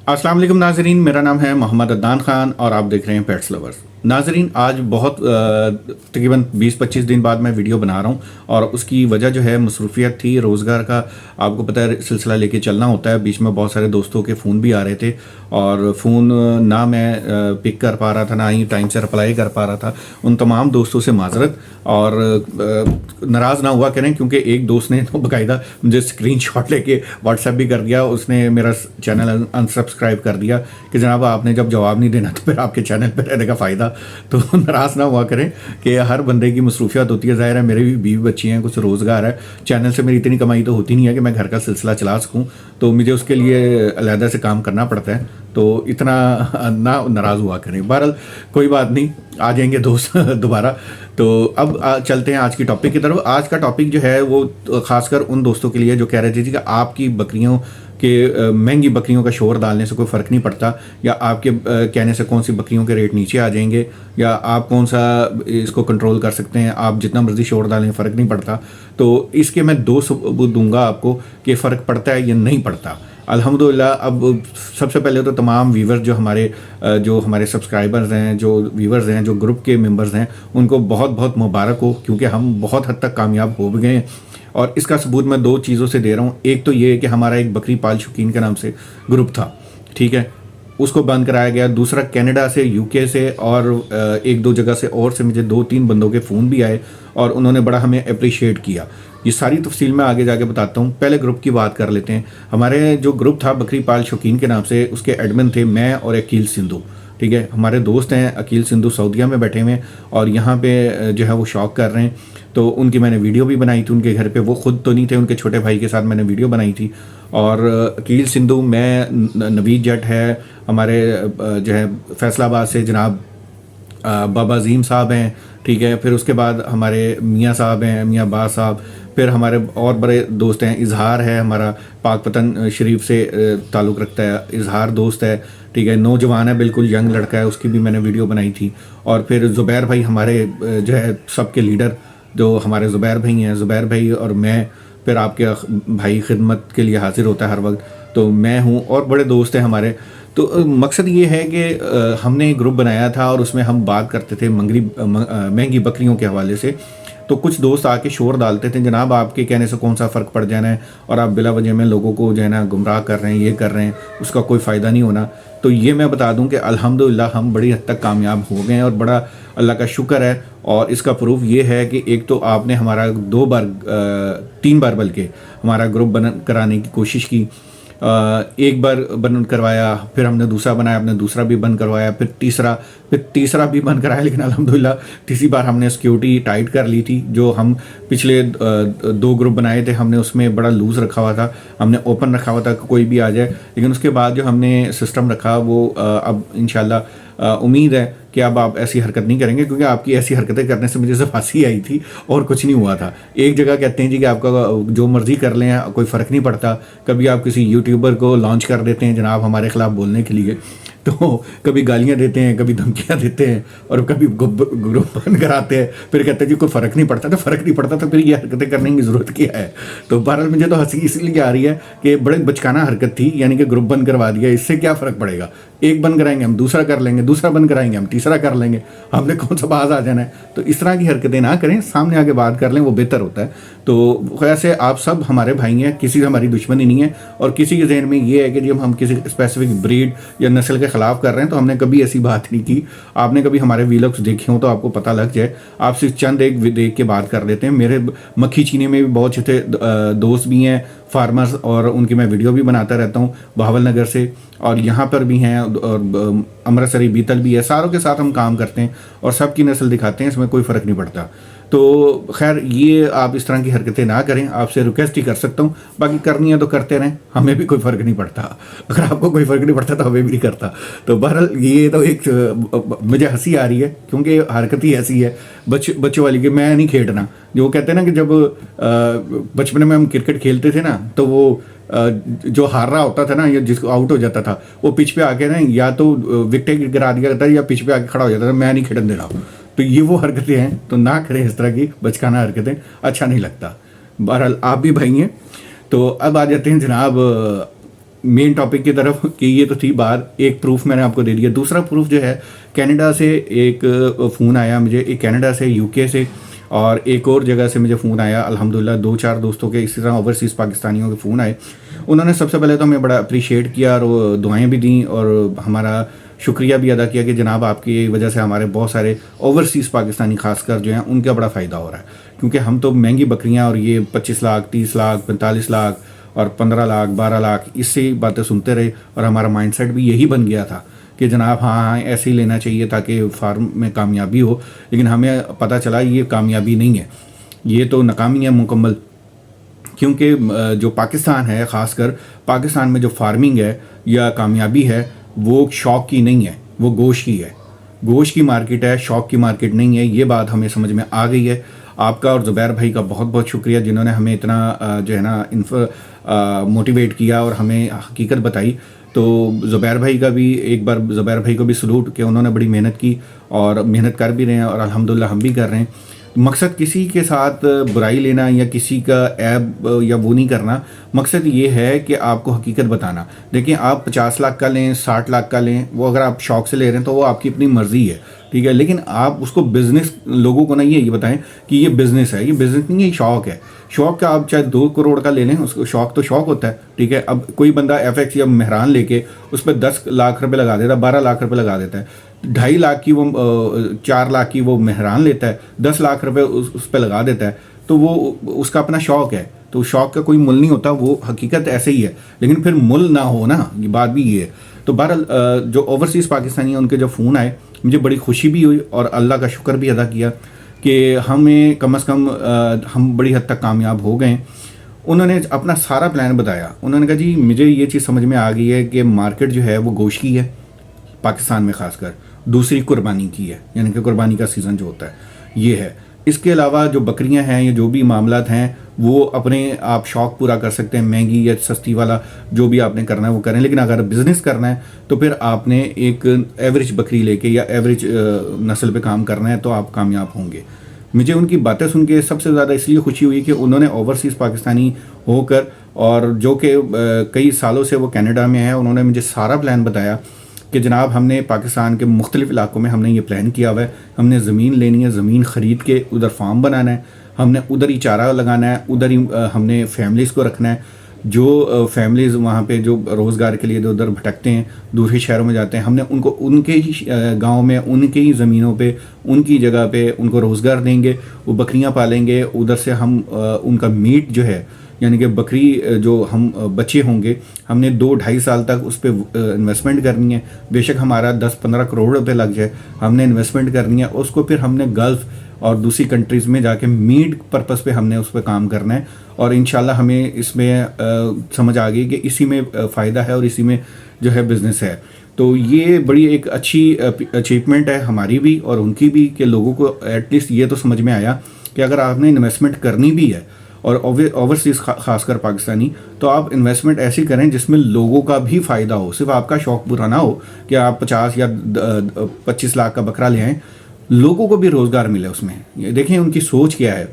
अस्सलाम वालेकुम नाजरीन, मेरा नाम है मोहम्मद अदनान ख़ान और आप देख रहे हैं पेट्स लवर्स। नाजरीन, आज बहुत तकरीबन 20-25 दिन बाद मैं वीडियो बना रहा हूँ और उसकी वजह जो है मसरूफियत थी रोज़गार का। आपको पता है सिलसिला लेके चलना होता है। बीच में बहुत सारे दोस्तों के फ़ोन भी आ रहे थे और फ़ोन ना मैं पिक कर पा रहा था, ना ही टाइम से रिप्लाई कर पा रहा था। उन तमाम दोस्तों से माजरत और नाराज़ ना हुआ करें, क्योंकि एक दोस्त ने तो बाकायदा मुझे स्क्रीनशॉट लेके व्हाट्सएप भी कर दिया। उसने मेरा चैनल अनसब्सक्राइब कर दिया कि जनाब आपने जब जवाब नहीं देना तो फिर आपके चैनल पर रहने का फ़ायदा। तो नाराज़ ना हुआ करें कि हर बंदे की मसरूफियत होती है। ज़ाहिर है मेरे भी बीवी बच्ची हैं, कुछ रोज़गार है। चैनल से मेरी इतनी कमाई तो होती नहीं है कि मैं घर का सिलसिला चला सकूँ, तो मुझे उसके लिए अलहदा से काम करना पड़ता है। तो इतना ना नाराज़ हुआ करें। बहरहाल कोई बात नहीं, आ जाएंगे दोस्त दोबारा। तो अब चलते हैं आज की टॉपिक की तरफ। आज का टॉपिक जो है वो ख़ासकर उन दोस्तों के लिए जो कह रहे थे कि आपकी बकरियों के महंगी बकरियों का शोर डालने से कोई फ़र्क नहीं पड़ता, या आपके कहने से कौन सी बकरियों के रेट नीचे आ जाएंगे, या आप कौन सा इसको कंट्रोल कर सकते हैं, आप जितना मर्ज़ी शोर डालें फ़र्क नहीं पड़ता। तो इसके मैं 2 सबूत दूंगा आपको कि फ़र्क पड़ता है या नहीं पड़ता। अल्हम्दुलिल्लाह। अब सबसे पहले तो तमाम व्यूवर्स जो हमारे सब्सक्राइबर्स हैं, जो व्यूवर्स हैं, जो ग्रुप के मेंबर्स हैं, उनको बहुत बहुत मुबारक हो, क्योंकि हम बहुत हद तक कामयाब हो भी गए हैं। और इसका सबूत मैं 2 चीज़ों से दे रहा हूँ। एक तो ये है कि हमारा एक बकरी पाल शौकीन के नाम से ग्रुप था, ठीक है, उसको बंद कराया गया। दूसरा कनाडा से, यूके से और 1-2 जगह से और से मुझे 2-3 बंदों के फ़ोन भी आए और उन्होंने बड़ा हमें अप्रिशिएट किया। ये सारी तफसील मैं आगे जाके बताता हूँ। पहले ग्रुप की बात कर लेते हैं। हमारे जो ग्रुप था बकरी पाल शौकीन के नाम से, उसके एडमिन थे मैं और अकील सिंधु, ठीक है। हमारे दोस्त हैं अकील सिंधु, सऊदीया में बैठे हुए हैं और यहाँ पे जो है वो शौक कर रहे हैं। तो उनकी मैंने वीडियो भी बनाई थी उनके घर पे। वो खुद तो नहीं थे, उनके छोटे भाई के साथ मैंने वीडियो बनाई थी। और अकील सिंधु, मैं, नवीद जट है हमारे जो है फैसलाबाद से, जनाब बाबा अजीम साहब हैं, ठीक है। फिर उसके बाद हमारे मियाँ साहब हैं, मियाँ अब्बास साहब। फिर हमारे और बड़े दोस्त हैं, इजहार है हमारा, पाकपतन शरीफ से ताल्लुक़ रखता है, इजहार दोस्त है, ठीक है, नौजवान है, बिल्कुल यंग लड़का है, उसकी भी मैंने वीडियो बनाई थी। और फिर ज़ुबैर भाई हमारे जो है सबके लीडर, जो हमारे ज़ुबैर भाई हैं, ज़ुबैर भाई और मैं, फिर आपके भाई खिदमत के लिए हाजिर होता है हर वक्त, तो मैं हूँ, और बड़े दोस्त हैं हमारे। तो मकसद ये है कि हमने एक ग्रुप बनाया था और उसमें हम बात करते थे महंगी बकरियों के हवाले से। तो कुछ दोस्त आके शोर डालते थे, जनाब आपके कहने से कौन सा फ़र्क पड़ जाना है और आप बिला वजह में लोगों को जो है ना गुमराह कर रहे हैं, ये कर रहे हैं, उसका कोई फ़ायदा नहीं होना। तो ये मैं बता दूं कि अल्हम्दुलिल्लाह हम बड़ी हद तक कामयाब हो गए हैं और बड़ा अल्लाह का शुक्र है। और इसका प्रूफ ये है कि एक तो आपने हमारा 2 बार 3 बार बल्कि हमारा ग्रुप बन कराने की कोशिश की। एक बार बंद करवाया, फिर हमने दूसरा बनाया, हमने दूसरा भी बंद करवाया, फिर तीसरा भी बंद कराया। लेकिन अल्हम्दुलिल्लाह तीसरी बार हमने सिक्योरिटी टाइट कर ली थी। जो हम पिछले 2 ग्रुप बनाए थे, हमने उसमें बड़ा लूज़ रखा हुआ था, हमने ओपन रखा हुआ था कि कोई भी आ जाए। लेकिन उसके बाद जो हमने सिस्टम रखा वो अब इंशाल्लाह उम्मीद है कि अब आप ऐसी हरकत नहीं करेंगे, क्योंकि आपकी ऐसी हरकतें करने से मुझे सिर्फ हंसी आई थी और कुछ नहीं हुआ था। एक जगह कहते हैं जी कि आपका जो मर्ज़ी कर लें, कोई फ़र्क नहीं पड़ता। कभी आप किसी यूट्यूबर को लॉन्च कर देते हैं जनाब हमारे ख़िलाफ़ बोलने के लिए, तो कभी गालियां देते हैं, कभी धमकियां देते हैं और कभी ग्रुप बंद कराते हैं। फिर कहते हैं जी कोई फ़र्क नहीं पड़ता। तो फ़र्क नहीं पड़ता तो फिर ये हरकतें करने की ज़रूरत क्या है। तो बहरहाल मुझे तो हंसी इसलिए आ रही है कि बड़े बचकाना हरकत थी, यानी कि ग्रुप बंद करवा दिया, इससे क्या फ़र्क पड़ेगा। एक बंद कराएंगे हम दूसरा कर लेंगे, दूसरा बंद कराएंगे हम तीसरा कर लेंगे, हमने कौन सा बाज आ जाना है। तो इस तरह की हरकतें ना करें, सामने आके बात कर लें, वो बेहतर होता है। तो वैसे आप सब हमारे भाई हैं, किसी से हमारी दुश्मनी नहीं है। और किसी के जहन में ये है कि जब हम किसी स्पेसिफिक ब्रीड या नस्ल के ख़िलाफ़ कर रहे हैं, तो हमने कभी ऐसी बात नहीं की। आपने कभी हमारे वीलॉग्स देखे हो तो आपको पता लग जाए। आप सिर्फ चंद एक देख के बात कर लेते हैं। मेरे मक्खी चीनी में भी बहुत अच्छे दोस्त भी हैं फार्मर्स, और उनकी मैं वीडियो भी बनाता रहता हूँ बहावल नगर से, और यहाँ पर भी हैं, और अमृतसरी बीतल भी है। सारों के साथ हम काम करते हैं और सबकी नस्ल दिखाते हैं, इसमें कोई फ़र्क नहीं पड़ता। तो खैर ये आप इस तरह की हरकतें ना करें, आपसे रिक्वेस्ट ही कर सकता हूँ। बाकी करनी है तो करते रहें, हमें भी कोई फ़र्क नहीं पड़ता। अगर आपको कोई फ़र्क नहीं पड़ता तो हमें भी नहीं करता। तो बहरहाल ये तो एक मुझे हंसी आ रही है, क्योंकि हरकत ही ऐसी है बच्चों वाली कि मैं नहीं खेलना। जो कहते हैं ना कि जब बचपन में हम क्रिकेट खेलते थे ना, तो वो जो हार रहा होता था ना, या जिसको आउट हो जाता था, वो पिच पे आके ना या तो विकेट गिरा दिया जाता था या पिच पे आके खड़ा हो जाता था, मैं नहीं खेलने दे रहा हूँ। तो ये वो हरकतें हैं, तो ना करें इस तरह की बचकाना हरकतें, अच्छा नहीं लगता। बहरहाल आप भी भाई हैं। तो अब आ जाते हैं जनाब मेन टॉपिक की तरफ कि ये तो थी बात, एक प्रूफ मैंने आपको दे दिया। दूसरा प्रूफ जो है, कनाडा से एक फ़ोन आया मुझे, एक कनाडा से, यूके से और एक और जगह से मुझे फ़ोन आया। अल्हम्दुलिल्लाह 2-4 दोस्तों के इसी तरह ओवरसीज़ पाकिस्तानियों के फ़ोन आए। उन्होंने सबसे पहले तो हमें बड़ा अप्रिशिएट किया और दुआएं भी दी और हमारा शुक्रिया भी अदा किया कि जनाब आपकी वजह से हमारे बहुत सारे ओवरसीज़ पाकिस्तानी खासकर जो हैं उनका बड़ा फ़ायदा हो रहा है, क्योंकि हम तो महंगी बकरियां और ये 25 लाख 30 लाख 45 लाख और 15 लाख 12 लाख इससे ही बातें सुनते रहे और हमारा माइंडसेट भी यही बन गया था कि जनाब हाँ ऐसे ही लेना चाहिए ताकि फार्म में कामयाबी हो। लेकिन हमें पता चला ये कामयाबी नहीं है, ये तो नाकामी है मुकम्मल। क्योंकि जो पाकिस्तान है, ख़ासकर पाकिस्तान में जो फार्मिंग है या कामयाबी है वो शौक की नहीं है, वो गोश्त की है। गोश्त की मार्केट है, शौक की मार्केट नहीं है। ये बात हमें समझ में आ गई है। आपका और ज़ुबैर भाई का बहुत बहुत शुक्रिया जिन्होंने हमें इतना जो है ना मोटिवेट किया और हमें हकीकत बताई। तो ज़ुबैर भाई का भी एक बार ज़ुबैर भाई को भी सलूट कि उन्होंने बड़ी मेहनत की और मेहनत कर भी रहे हैं और अल्हम्दुलिल्लाह हम भी कर रहे हैं। मकसद किसी के साथ बुराई लेना या किसी का ऐब या वो नहीं करना, मकसद ये है कि आपको हकीकत बताना। देखिए आप 50 लाख का लें 60 लाख का लें, वो अगर आप शौक से ले रहे हैं तो वो आपकी अपनी मर्ज़ी है, ठीक है। लेकिन आप उसको बिज़नेस लोगों को नहीं है ये बताएं कि ये बिज़नेस है, ये बिज़नेस नहीं है, ये शौक है। शौक का आप चाहे 2 करोड़ का ले लें, उसको शौक तो शौक होता है, ठीक है। अब कोई बंदा FX या मेहरान लेके उस पर 10 लाख रुपए लगा देता है, 12 लाख रुपए लगा देता है, 2.5 लाख की वो 4 लाख की वो मेहरान लेता है, 10 लाख रुपए उस पर लगा देता है, तो वो उसका अपना शौक है। तो शौक का कोई मुल नहीं होता, वो हकीकत ऐसे ही है। लेकिन फिर मुल ना हो ना, ये बात भी ये है। तो बहरहाल जो ओवरसीज़ पाकिस्तानी हैं उनके जब फ़ोन आए मुझे बड़ी खुशी भी हुई और अल्लाह का शुक्र भी अदा किया कि हमें कम से कम हम बड़ी हद तक कामयाब हो गए। उन्होंने अपना सारा प्लान बताया। उन्होंने कहा जी मुझे ये चीज़ समझ में आ गई है कि मार्केट जो है वो गोश्त की है पाकिस्तान में, ख़ासकर दूसरी कुर्बानी की है, यानी कि कुर्बानी का सीज़न जो होता है ये है। इसके अलावा जो बकरियां हैं या जो भी मामलात हैं वो अपने आप शौक़ पूरा कर सकते हैं, महंगी या सस्ती वाला जो भी आपने करना है वो करें। लेकिन अगर बिज़नेस करना है तो फिर आपने एक एवरेज बकरी लेके या एवरेज नस्ल पे काम करना है तो आप कामयाब होंगे। मुझे उनकी बातें सुन के सबसे ज़्यादा इसलिए खुशी हुई कि उन्होंने ओवरसीज़ पाकिस्तानी होकर और जो कि कई सालों से वो कनाडा में है, उन्होंने मुझे सारा प्लान बताया कि जनाब हमने पाकिस्तान के मुख्तलिफ़ इलाकों में हमने ये प्लान किया हुआ है, हमने ज़मीन लेनी है, ज़मीन ख़रीद के उधर फार्म बनाना है, हमने उधर ही चारा लगाना है, उधर ही हमने फैमिलीज़ को रखना है। जो फैमिलीज़ वहाँ पे जो रोज़गार के लिए इधर उधर भटकते हैं, दूसरे शहरों में जाते हैं, हमने उनको उनके ही गांव में, उनके ही ज़मीनों पे, उनकी जगह पे उनको रोज़गार देंगे, वो बकरियां पालेंगे। उधर से हम उनका मीट जो है, यानी कि बकरी जो हम बच्चे होंगे, हमने 2-2.5 साल तक उस पर इन्वेस्टमेंट करनी है। बेशक हमारा 10-15 करोड़ रुपए लग जाए, हमने इन्वेस्टमेंट करनी है। उसको फिर हमने गल्फ़ और दूसरी कंट्रीज़ में जाके मीट पर्पस पे हमने उस पर काम करना है। और इंशाल्लाह हमें इसमें समझ आ गई कि इसी में फ़ायदा है और इसी में जो है बिज़नेस है। तो ये बड़ी एक अच्छी अचीवमेंट है हमारी भी और उनकी भी कि लोगों को एटलीस्ट ये तो समझ में आया कि अगर आपने इन्वेस्टमेंट करनी भी है और ओवरसीज़ खासकर पाकिस्तानी, तो आप इन्वेस्टमेंट ऐसी करें जिसमें लोगों का भी फ़ायदा हो। सिर्फ आपका शौक़ पूरा ना हो कि आप 50 या 25 लाख का बकरा ले आएँ, लोगों को भी रोज़गार मिले उसमें। ये देखें उनकी सोच क्या है।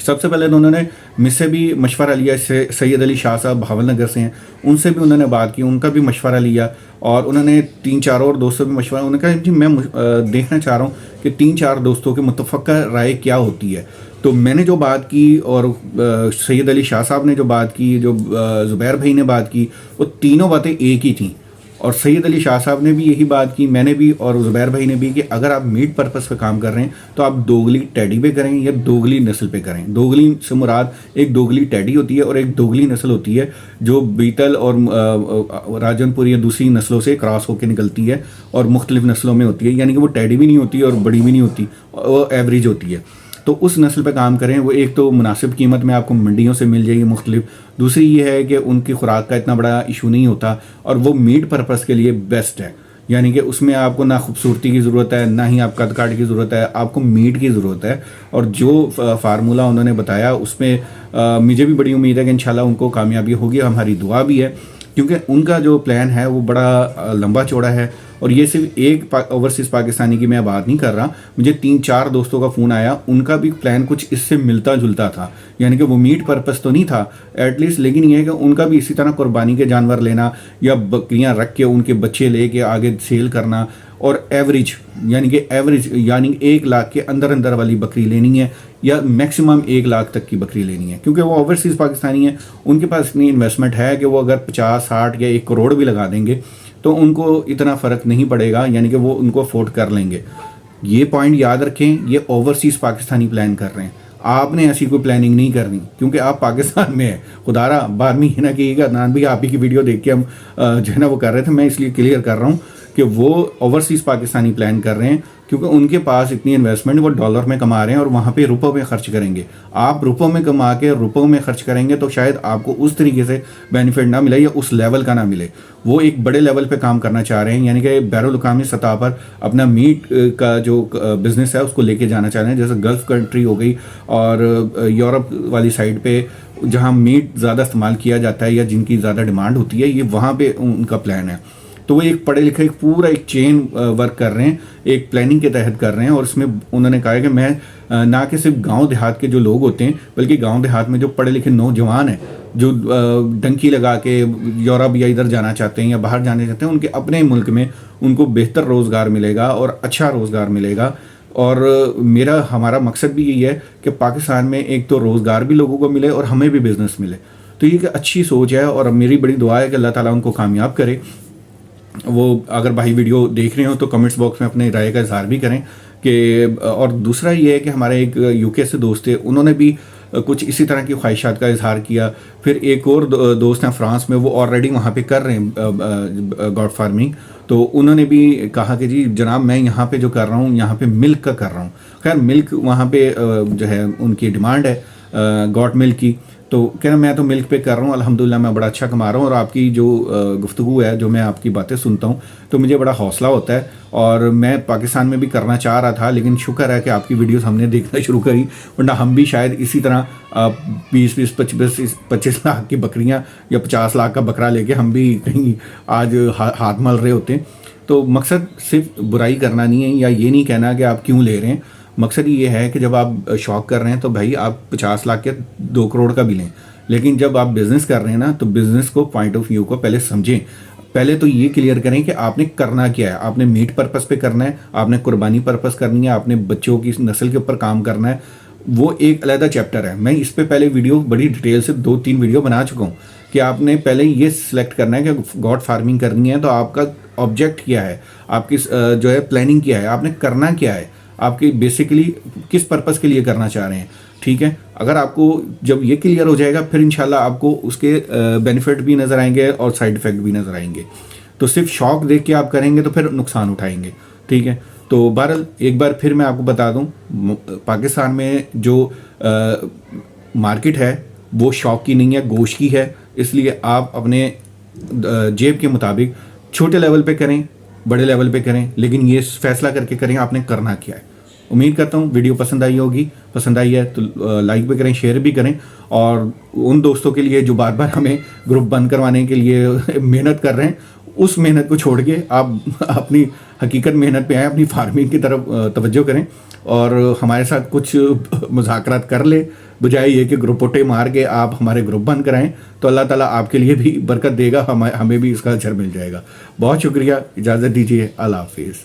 सबसे पहले तो उन्होंने मुझसे भी मशवरा लिया, सैयद अली शाह साहब भावलनगर से हैं, उनसे भी उन्होंने बात की, उनका भी मशवरा लिया और उन्होंने 3-4 और दोस्तों भी मशवरा। उन्होंने कहा जी मैं देखना चाह रहा हूँ कि 3-4 दोस्तों के मुतफ़क्का राय क्या होती है। तो मैंने जो बात की और सैयद अली शाह साहब ने जो बात की, जो ज़ुबैर भाई ने बात की, वो तीनों बातें एक ही थीं। और सैयद अली शाह साहब ने भी यही बात की, मैंने भी और ज़ुबैर भाई ने भी, कि अगर आप मीट पर्पस पे काम कर रहे हैं तो आप दोगली टैडी पे करें या दोगली नस्ल पे करें। दोगली से मुराद एक दोगली टैडी होती है और एक दोगली नस्ल होती है जो बीतल और राजनपुर या दूसरी नस्लों से क्रॉस होकर निकलती है और मुख्तलिफ नस्लों में होती है, यानी कि वो टैडी भी नहीं होती और बड़ी भी नहीं होती, वो एवरेज होती है। तो उस नस्ल पे काम करें। वो एक तो मुनासिब कीमत में आपको मंडियों से मिल जाएगी मुख्तलिफ, दूसरी ये है कि उनकी खुराक का इतना बड़ा इशू नहीं होता और वो मीट पर्पस के लिए बेस्ट है। यानी कि उसमें आपको ना खूबसूरती की ज़रूरत है, ना ही आप कद काट की ज़रूरत है, आपको मीट की ज़रूरत है। और जो फार्मूला उन्होंने बताया उसमें मुझे भी बड़ी उम्मीद है कि इंशाल्लाह उनको कामयाबी होगी, हमारी दुआ भी है, क्योंकि उनका जो प्लान है वो बड़ा लंबा चौड़ा है اور یہ صرف ایک اوورسیز پاکستانی کی میں بات نہیں کر رہا، مجھے 3-4 دوستوں کا فون آیا، ان کا بھی پلان کچھ اس سے ملتا جلتا تھا، یعنی کہ وہ میٹ پرپس تو نہیں تھا ایٹ لیسٹ، لیکن یہ ہے کہ ان کا بھی اسی طرح قربانی کے جانور لینا یا بکریاں رکھ کے ان کے بچے لے کے آگے سیل کرنا، اور ایوریج یعنی 1 لاکھ کے اندر والی بکری لینی ہے یا میکسیمم 1 لاکھ تک کی بکری لینی ہے، کیونکہ وہ اوورسیز پاکستانی ہیں، ان کے پاس اتنی انویسٹمنٹ ہے کہ وہ اگر 50-60 یا 1 کروڑ بھی لگا دیں گے تو ان کو اتنا فرق نہیں پڑے گا، یعنی کہ وہ ان کو افورڈ کر لیں گے۔ یہ پوائنٹ یاد رکھیں، یہ اوورسیز پاکستانی پلان کر رہے ہیں، آپ نے ایسی کوئی پلاننگ نہیں کرنی کیونکہ آپ پاکستان میں ہیں۔ خدا را بعد میں یہ نہ کہیے گا عدنان بھی آپ ہی کی ویڈیو دیکھ کے ہم جو ہے نا وہ کر رہے تھے، میں اس لیے کلیئر کر رہا ہوں کہ وہ اوورسیز پاکستانی پلان کر رہے ہیں کیونکہ ان کے پاس اتنی انویسٹمنٹ وہ ڈالر میں کما رہے ہیں اور وہاں پہ روپوں میں خرچ کریں گے۔ آپ روپوں میں کما کے روپوں میں خرچ کریں گے تو شاید آپ کو اس طریقے سے بینیفٹ نہ ملے یا اس لیول کا نہ ملے۔ وہ ایک بڑے لیول پہ کام کرنا چاہ رہے ہیں، یعنی کہ بین الاقوامی سطح پر اپنا میٹ کا جو بزنس ہے اس کو لے کے جانا چاہ رہے ہیں، جیسے گلف کنٹری ہو گئی اور یورپ والی سائڈ پہ جہاں میٹ زیادہ استعمال کیا جاتا ہے یا جن کی زیادہ ڈیمانڈ ہوتی ہے، یہ وہاں پہ ان کا پلان ہے۔ تو وہ ایک پڑھے لکھے پورا ایک چین ورک کر رہے ہیں، ایک پلاننگ کے تحت کر رہے ہیں، اور اس میں انہوں نے کہا ہے کہ میں نہ کہ صرف گاؤں دیہات کے جو لوگ ہوتے ہیں بلکہ گاؤں دیہات میں جو پڑھے لکھے نوجوان ہیں جو ڈنکی لگا کے یورپ یا ادھر جانا چاہتے ہیں یا باہر جانا چاہتے ہیں، ان کے اپنے ملک میں ان کو بہتر روزگار ملے گا اور اچھا روزگار ملے گا۔ اور ہمارا مقصد بھی یہی ہے کہ پاکستان میں ایک تو روزگار بھی لوگوں کو ملے اور ہمیں بھی بزنس ملے۔ تو یہ ایک اچھی سوچ ہے اور میری بڑی دعا ہے کہ اللہ تعالیٰ ان کو کامیاب کرے۔ وہ اگر بھائی ویڈیو دیکھ رہے ہوں تو کمنٹس باکس میں اپنے رائے کا اظہار بھی کریں کہ، اور دوسرا یہ ہے کہ ہمارے ایک یو کے سے دوست تھے، انہوں نے بھی کچھ اسی طرح کی خواہشات کا اظہار کیا۔ پھر ایک اور دوست ہیں فرانس میں، وہ آلریڈی وہاں پہ کر رہے ہیں گاڈ فارمنگ، تو انہوں نے بھی کہا کہ جی جناب میں یہاں پہ جو کر رہا ہوں یہاں پہ ملک کا کر رہا ہوں۔ خیر ملک وہاں پہ جو ہے ان کی ڈیمانڈ ہے گاٹ ملک کی، تو کہنا میں تو ملک پہ کر رہا ہوں، الحمدللہ میں بڑا اچھا کما رہا ہوں، اور آپ کی جو گفتگو ہے، جو میں آپ کی باتیں سنتا ہوں تو مجھے بڑا حوصلہ ہوتا ہے، اور میں پاکستان میں بھی کرنا چاہ رہا تھا لیکن شکر ہے کہ آپ کی ویڈیوز ہم نے دیکھنا شروع کری، ورنہ ہم بھی شاید اسی طرح 20-25 لاکھ کی بکریاں یا 50 لاکھ کا بکرا لے کے ہم بھی کہیں آج ہاتھ مل رہے ہوتے ہیں۔ تو مقصد صرف برائی کرنا نہیں ہے یا یہ نہیں کہنا کہ آپ کیوں لے رہے ہیں، مقصد یہ ہے کہ جب آپ شوق کر رہے ہیں تو بھائی آپ 50 لاکھ کے 2 کروڑ کا بھی لیں، لیکن جب آپ بزنس کر رہے ہیں نا تو بزنس کو پوائنٹ آف ویو کو پہلے سمجھیں۔ پہلے تو یہ کلیئر کریں کہ آپ نے کرنا کیا ہے، آپ نے میٹ پرپس پہ کرنا ہے، آپ نے قربانی پرپس کرنی ہے، آپ نے بچوں کی نسل کے اوپر کام کرنا ہے، وہ ایک علیحدہ چیپٹر ہے۔ میں اس پہ پہلے ویڈیو بڑی ڈیٹیل سے 2-3 ویڈیو بنا چکا ہوں کہ آپ نے پہلے یہ سلیکٹ کرنا ہے کہ گاڈ فارمنگ کرنی ہے تو آپ کا آبجیکٹ کیا ہے، آپ کی جو ہے پلاننگ کیا ہے، آپ نے کرنا کیا ہے، آپ کی بیسیکلی کس پرپس کے لیے کرنا چاہ رہے ہیں، ٹھیک ہے۔ اگر آپ کو جب یہ کلیئر ہو جائے گا پھر انشاءاللہ آپ کو اس کے بینیفٹ بھی نظر آئیں گے اور سائیڈ ایفیکٹ بھی نظر آئیں گے۔ تو صرف شوق دیکھ کے آپ کریں گے تو پھر نقصان اٹھائیں گے، ٹھیک ہے۔ تو بہرحال ایک بار پھر میں آپ کو بتا دوں، پاکستان میں جو مارکیٹ ہے وہ شوق کی نہیں ہے، گوشت کی ہے، اس لیے آپ اپنے جیب کے مطابق چھوٹے لیول پہ کریں، بڑے لیول پہ کریں، لیکن یہ فیصلہ کر کے کریں آپ نے کرنا کیا ہے۔ امید کرتا ہوں ویڈیو پسند آئی ہوگی، پسند آئی ہے تو لائک بھی کریں، شیئر بھی کریں، اور ان دوستوں کے لیے جو بار بار ہمیں گروپ بند کروانے کے لیے محنت کر رہے ہیں، اس محنت کو چھوڑ کے آپ اپنی حقیقت محنت پہ آئیں، اپنی فارمنگ کی طرف توجہ کریں اور ہمارے ساتھ کچھ مذاکرات کر لیں، بجائے یہ کہ گروپوٹے مار کے آپ ہمارے گروپ بند کرائیں، تو اللہ تعالیٰ آپ کے لیے بھی برکت دے گا، ہمیں بھی اس کا اجر مل جائے گا۔ بہت شکریہ، اجازت دیجیے، اللہ حافظ۔